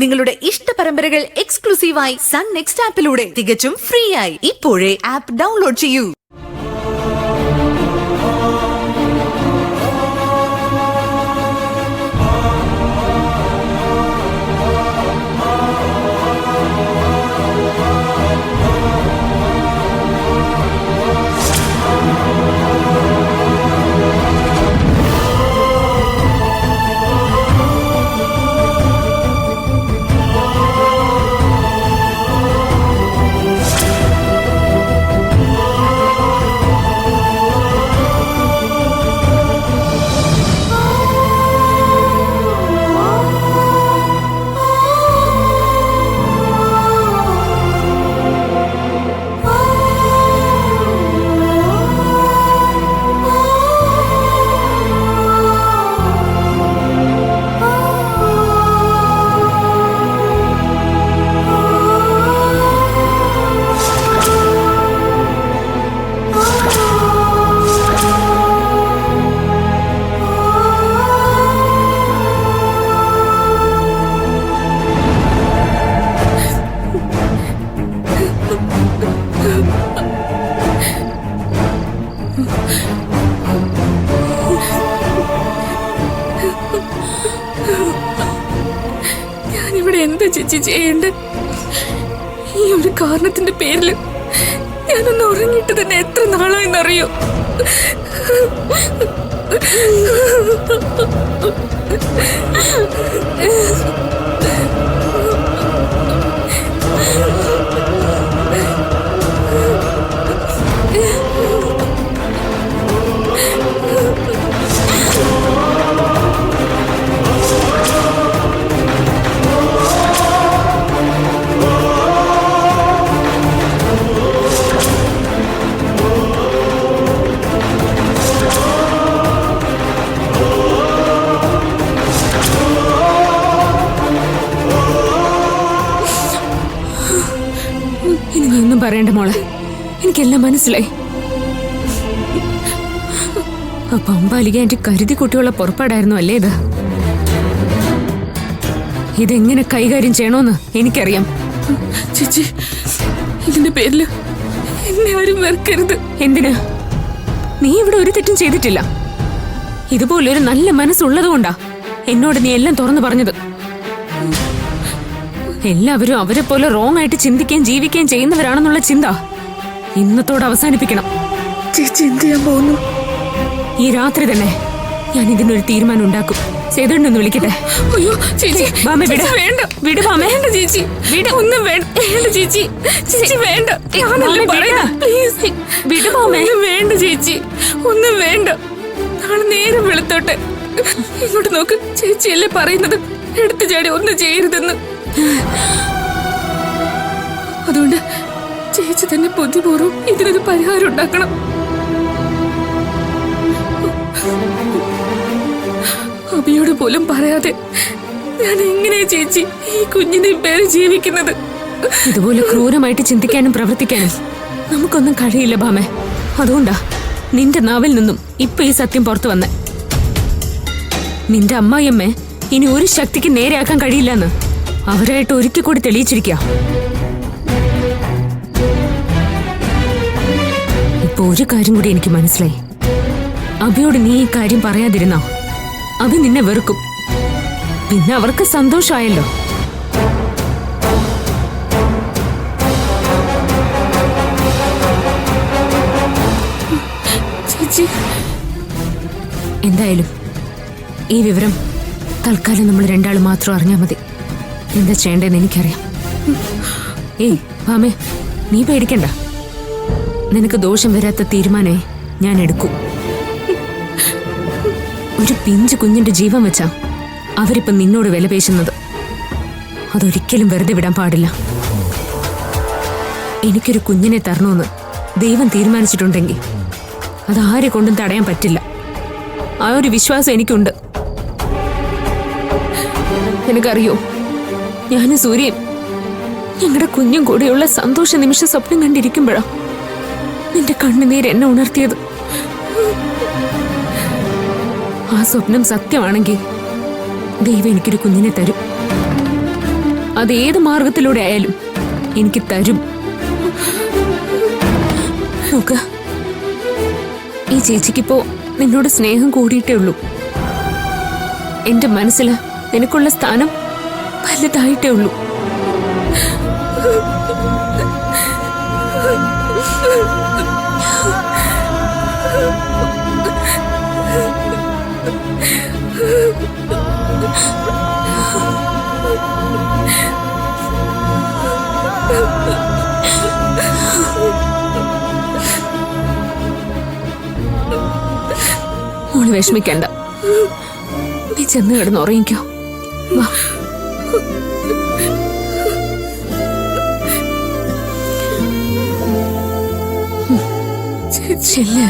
നിങ്ങളുടെ ഇഷ്ട പരമ്പരകൾ എക്സ്ക്ലൂസീവായി സൺ നെക്സ്റ്റ് ആപ്പിലൂടെ തികച്ചും ഫ്രീ ആയി. ഇപ്പോഴേ ആപ്പ് ഡൗൺലോഡ് ചെയ്യൂ. ഞാനിവിടെ എന്താ ചേച്ചി ചെയ്യേണ്ട? ഈ ഒരു കാരണത്തിന്റെ പേരിൽ ഞാനൊന്ന് ഉറങ്ങിയിട്ട് തന്നെ എത്ര നാളായെന്നറിയോ? ഇനി നീ ഒന്നും പറയണ്ട മോളെ, എനിക്കെല്ലാം മനസ്സിലായി. അപ്പൊ അമ്പാലിക എന്റെ കരുതി കുട്ടിയുള്ള പുറപ്പാടായിരുന്നു അല്ലേ ഇത്? ഇതെങ്ങനെ കൈകാര്യം ചെയ്യണോന്ന് എനിക്കറിയാം. ചേച്ചി, ഇതിന്റെ പേരില് എന്നെ ആരും വെറുക്കരുത്. എന്തിനാ? നീ ഇവിടെ ഒരു തെറ്റും ചെയ്തിട്ടില്ല. ഇതുപോലൊരു നല്ല മനസ്സുള്ളത് കൊണ്ടാ എന്നോട് നീ എല്ലാം തുറന്നു പറഞ്ഞത്. എല്ലാവരും അവരെ പോലെ റോങ് ആയിട്ട് ചിന്തിക്കുകയും ജീവിക്കുകയും ചെയ്യുന്നവരാണെന്നുള്ള ചിന്ത ഇന്നത്തോടെ അവസാനിപ്പിക്കണം. ചേച്ചി എന്ത് ചെയ്യാൻ പോകുന്നു? ഈ രാത്രി തന്നെ ഞാൻ ഇതിനൊരു തീരുമാനം ഉണ്ടാക്കും. സേതുണ്ടെന്ന് വിളിക്കട്ടെ. അയ്യോ ചേച്ചി, വേണ്ട, വിട് ഭാമേ. വേണ്ട ചേച്ചി, വിട്. ഒന്നും വേണ്ട ചേച്ചി, ചേച്ചി വേണ്ട. പ്ലീസ് വിട് ഭാമേ. വേണ്ട ചേച്ചി, ഒന്നും വേണ്ട. നാളെ നേരം വെളുത്തോട്ടെ. ഇങ്ങോട്ട് നോക്ക്, ചേച്ചിയല്ലേ പറയുന്നത് എടുത്തു ചാടി ഒന്നും ചെയ്യരുതെന്ന്. അതുകൊണ്ട് ചേച്ചി തന്നെ ബുദ്ധിപൂർവ്വം ഇതിനൊരു പരിഹാരം ഉണ്ടാക്കണം. അബിയോട് പോലും പറയാതെ ഞാൻ എങ്ങനെയാ ചേച്ചി ഈ കുഞ്ഞിനെ പേര് ജീവിക്കുന്നത്? ഇതുപോലെ ക്രൂരമായിട്ട് ചിന്തിക്കാനും പ്രവർത്തിക്കാനും നമുക്കൊന്നും കഴിയില്ല ഭാമേ. അതുകൊണ്ടാ നിന്റെ നാവിൽ നിന്നും ഇപ്പൊ ഈ സത്യം പുറത്തു വന്നേ. നിന്റെ അമ്മായിയമ്മേ ഇനി ഒരു ശക്തിക്ക് നേരെയാക്കാൻ കഴിയില്ലെന്ന് അവരായിട്ട് ഒരിക്കൽ കൂടി തെളിയിച്ചിരിക്കുക. ഇപ്പൊ ഒരു കാര്യം കൂടി എനിക്ക് മനസ്സിലായി. അബിയോട് നീ ഈ കാര്യം പറയാതിരുന്നോ അബി നിന്നെ വെറുക്കും. പിന്നെ അവർക്ക് സന്തോഷമായല്ലോ. ചേച്ചി, എന്തായാലും ഈ വിവരം തൽക്കാലം നമ്മൾ രണ്ടാളും മാത്രം അറിഞ്ഞാൽ മതി. എന്താ ചെയ്യേണ്ടതെന്ന് എനിക്കറിയാം. ഏയ് ഭാമേ, നീ പേടിക്കണ്ട. നിനക്ക് ദോഷം വരാത്ത തീരുമാനമേ ഞാൻ എടുക്കൂ. ഒരു പിഞ്ചു കുഞ്ഞിന്റെ ജീവൻ വെച്ചാ അവരിപ്പം നിന്നോട് വിലപേശുന്നത്. അതൊരിക്കലും വെറുതെ വിടാൻ പാടില്ല. എനിക്കൊരു കുഞ്ഞിനെ തരണമെന്ന് ദൈവം തീരുമാനിച്ചിട്ടുണ്ടെങ്കിൽ അതാരെ കൊണ്ടും തടയാൻ പറ്റില്ല. ആ ഒരു വിശ്വാസം എനിക്കുണ്ട്. എനിക്കറിയോ, ഞാനും സൂര്യയും ഞങ്ങളുടെ കുഞ്ഞും കൂടെയുള്ള സന്തോഷ നിമിഷ സ്വപ്നം കണ്ടിരിക്കുമ്പോഴാ നിന്റെ കണ്ണുനീര് എന്നെ ഉണർത്തിയത്. ആ സ്വപ്നം സത്യമാണെങ്കിൽ ദൈവം എനിക്കൊരു കുഞ്ഞിനെ തരും. അത് ഏത് മാർഗത്തിലൂടെ ആയാലും എനിക്ക് തരും. നോക്ക്, ഈ ചേച്ചിക്കിപ്പോ നിന്നോട് സ്നേഹം കൂടിയിട്ടേ ഉള്ളൂ. എന്റെ മനസ്സിൽ നിനക്കുള്ള സ്ഥാനം വലുതായിട്ടേ ഉള്ളൂ. മോള് വിഷമിക്കണ്ട, നീ ചെന്ന് കിടന്ന് ഉറങ്ങിക്കോ. വാ. ചെല്ല്.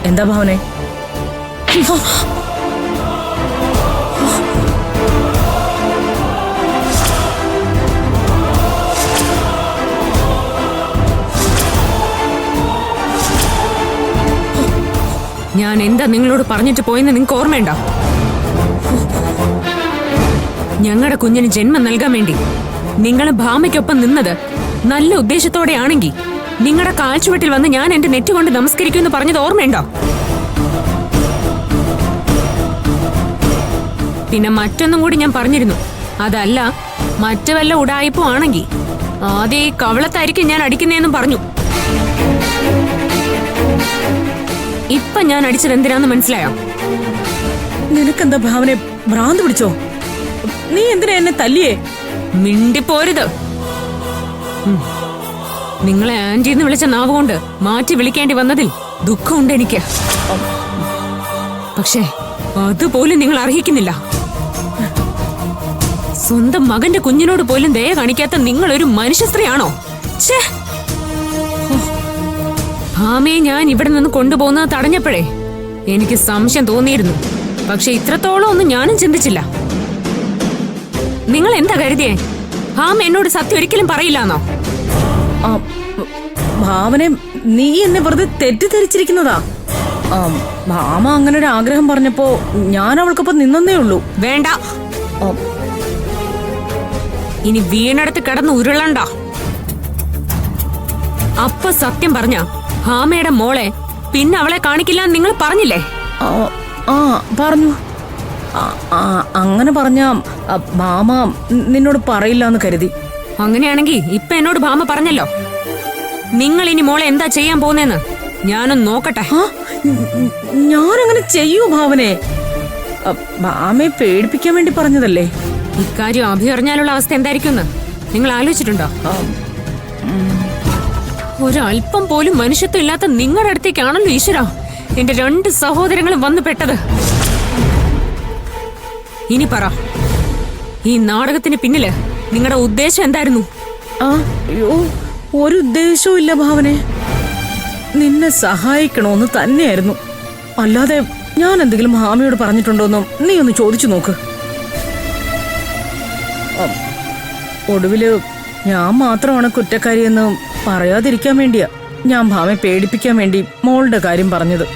എന്താ ഭാവനെ? ഞാൻ എന്താ നിങ്ങളോട് പറഞ്ഞിട്ട് പോയെന്ന് നിങ്ങൾക്ക് ഓർമ്മയുണ്ടോ? ഞങ്ങളുടെ കുഞ്ഞിന് ജന്മം നൽകാൻ വേണ്ടി നിങ്ങൾ ഭാമയ്ക്കൊപ്പം നിന്നത് നല്ല ഉദ്ദേശത്തോടെയാണെങ്കിൽ നിങ്ങളുടെ കാഴ്ചവെട്ടിൽ വന്ന് ഞാൻ എന്റെ നെറ്റ് കൊണ്ട് നമസ്കരിക്കുമെന്ന് പറഞ്ഞത് ഓർമ്മയുണ്ടോ? പിന്നെ മറ്റൊന്നും കൂടി ഞാൻ പറഞ്ഞിരുന്നു. അതല്ല, മറ്റു വല്ല ഉടായിപ്പോ ആണെങ്കിൽ ആദ്യം ഈ കവളത്തായിരിക്കും ഞാൻ അടിക്കുന്നതെന്നും പറഞ്ഞു. ഇപ്പൊ ഞാൻ അടിച്ചത് എന്തിനാന്ന് മനസ്സിലായോ? നിനക്കെന്താ ഭാവനെ, ഭ്രാന്ത് പിടിച്ചോ? നീ എന്തിനാ എന്നെ തല്ലിയേ? മിണ്ടിപ്പോരുത്. നിങ്ങളെ ആന്റിന്ന് വിളിച്ച നാവ് കൊണ്ട് മാറ്റി വിളിക്കേണ്ടി വന്നതിൽ ദുഃഖമുണ്ട് എനിക്ക്. പക്ഷേ അതുപോലും നിങ്ങൾ അർഹിക്കുന്നില്ല. സ്വന്തം മകന്റെ കുഞ്ഞിനോട് പോലും ദയ കാണിക്കാത്ത നിങ്ങൾ ഒരു മനുഷ്യ സ്ത്രീയാണോ? ഭാമയെ ഞാൻ ഇവിടെ നിന്ന് കൊണ്ടുപോകുന്നത് തടഞ്ഞപ്പോഴേ എനിക്ക് സംശയം തോന്നിയിരുന്നു. പക്ഷെ ഇത്രത്തോളം ഒന്നും ഞാനും ചിന്തിച്ചില്ല. നിങ്ങൾ എന്താ കരുതിയേ? ഭാമ എന്നോട് സത്യം ഒരിക്കലും പറയില്ലാന്നോ? ഭാവനെ, നീ എന്നെ വെറുതെ തെറ്റിദ്ധരിച്ചിരിക്കുന്നതാ. ഭാമ അങ്ങനെ ഒരു ആഗ്രഹം പറഞ്ഞപ്പോ ഞാൻ അവൾക്കൊപ്പം നിന്നേ ഉള്ളൂ. വേണ്ട, ഇനി വീണടുത്ത് കിടന്ന് ഉരുളണ്ട. അപ്പൊ സത്യം പറഞ്ഞ ഭാമയുടെ മോളെ പിന്നെ അവളെ കാണിക്കില്ല നിങ്ങൾ പറഞ്ഞില്ലേ? പറഞ്ഞു. അങ്ങനെ പറഞ്ഞ ഭാമ നിന്നോട് പറയില്ല എന്ന് കരുതി. അങ്ങനെയാണെങ്കിൽ ഇപ്പൊ എന്നോട് ഭാമ പറഞ്ഞല്ലോ. നിങ്ങൾ ഇനി മോളെ എന്താ ചെയ്യാൻ പോകുന്നേന്ന് ഞാനൊന്ന് നോക്കട്ടെ. ഞാനങ്ങനെ ചെയ്യൂ ഭാവനെ? ഭാമയെ പേടിപ്പിക്കാൻ വേണ്ടി പറഞ്ഞതല്ലേ. ഇക്കാര്യം അഭിയറിഞ്ഞാലുള്ള അവസ്ഥ എന്തായിരിക്കും നിങ്ങൾ ആലോചിച്ചിട്ടുണ്ടോ? ഒരല്പം പോലും മനുഷ്യത്വം ഇല്ലാത്ത നിങ്ങളുടെ അടുത്തേക്കാണല്ലോ ഈശ്വര എന്റെ 2 സഹോദരങ്ങളും വന്നു പെട്ടത്. ഇനി പറ, ഈ നാടകത്തിന് പിന്നില് നിങ്ങളുടെ ഉദ്ദേശം എന്തായിരുന്നു? അയ്യോ, ഒരു ഉദ്ദേശവും ഇല്ല ഭാവനെ. നിന്നെ സഹായിക്കണോന്ന് തന്നെയായിരുന്നു. അല്ലാതെ ഞാൻ എന്തെങ്കിലും ഭാമയോട് പറഞ്ഞിട്ടുണ്ടോന്നും നീ ഒന്ന് ചോദിച്ചു നോക്ക്. ഒടുവില് ഞാൻ മാത്രമാണ് കുറ്റക്കാരിയെന്ന് പറയാതിരിക്കാൻ വേണ്ടിയാ ഞാൻ ഭാമയെ പേടിപ്പിക്കാൻ വേണ്ടി മോളുടെ കാര്യം പറഞ്ഞത്.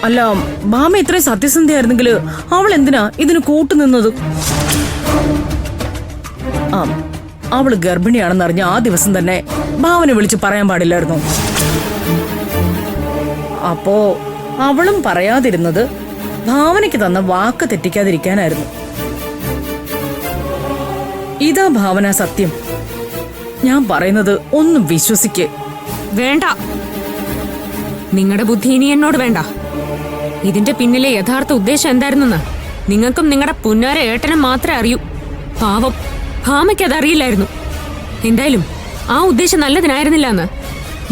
അല്ല, ഭാമ ഇത്രയും സത്യസന്ധയായിരുന്നെങ്കിൽ അവൾ എന്തിനാ ഇതിന് കൂട്ടുനിന്നത്? അവള് ഗർഭിണിയാണെന്ന് അറിഞ്ഞ ആ ദിവസം തന്നെ ഭാവനെ വിളിച്ച് പറയാൻ പാടില്ലായിരുന്നു. അപ്പോ അവളും പറയാതിരുന്നത് ഭാവനയ്ക്ക് തന്ന വാക്ക് തെറ്റിക്കാതിരിക്കാനായിരുന്നു. ഇതാ ഭാവന സത്യം. ഞാൻ പറയുന്നത് ഒന്നും വിശ്വസിക്കേ. വേണ്ട, നിങ്ങളുടെ ബുദ്ധി ഇനി എന്നോട് വേണ്ട. ഇതിന്റെ പിന്നിലെ യഥാർത്ഥ ഉദ്ദേശം എന്തായിരുന്നെന്ന് നിങ്ങൾക്കും നിങ്ങളുടെ പുന്നാര ഏട്ടനും മാത്രമേ അറിയൂ. പാവം ഭാമയ്ക്ക് അതറിയില്ലായിരുന്നു. എന്തായാലും ആ ഉദ്ദേശം നല്ലതിനായിരുന്നില്ല എന്ന്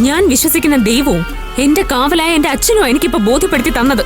ഞാൻ വിശ്വസിക്കുന്ന ദൈവവും എന്റെ കാവലായ എന്റെ അച്ഛനും എനിക്കിപ്പോ ബോധ്യപ്പെടുത്തി തന്നത്.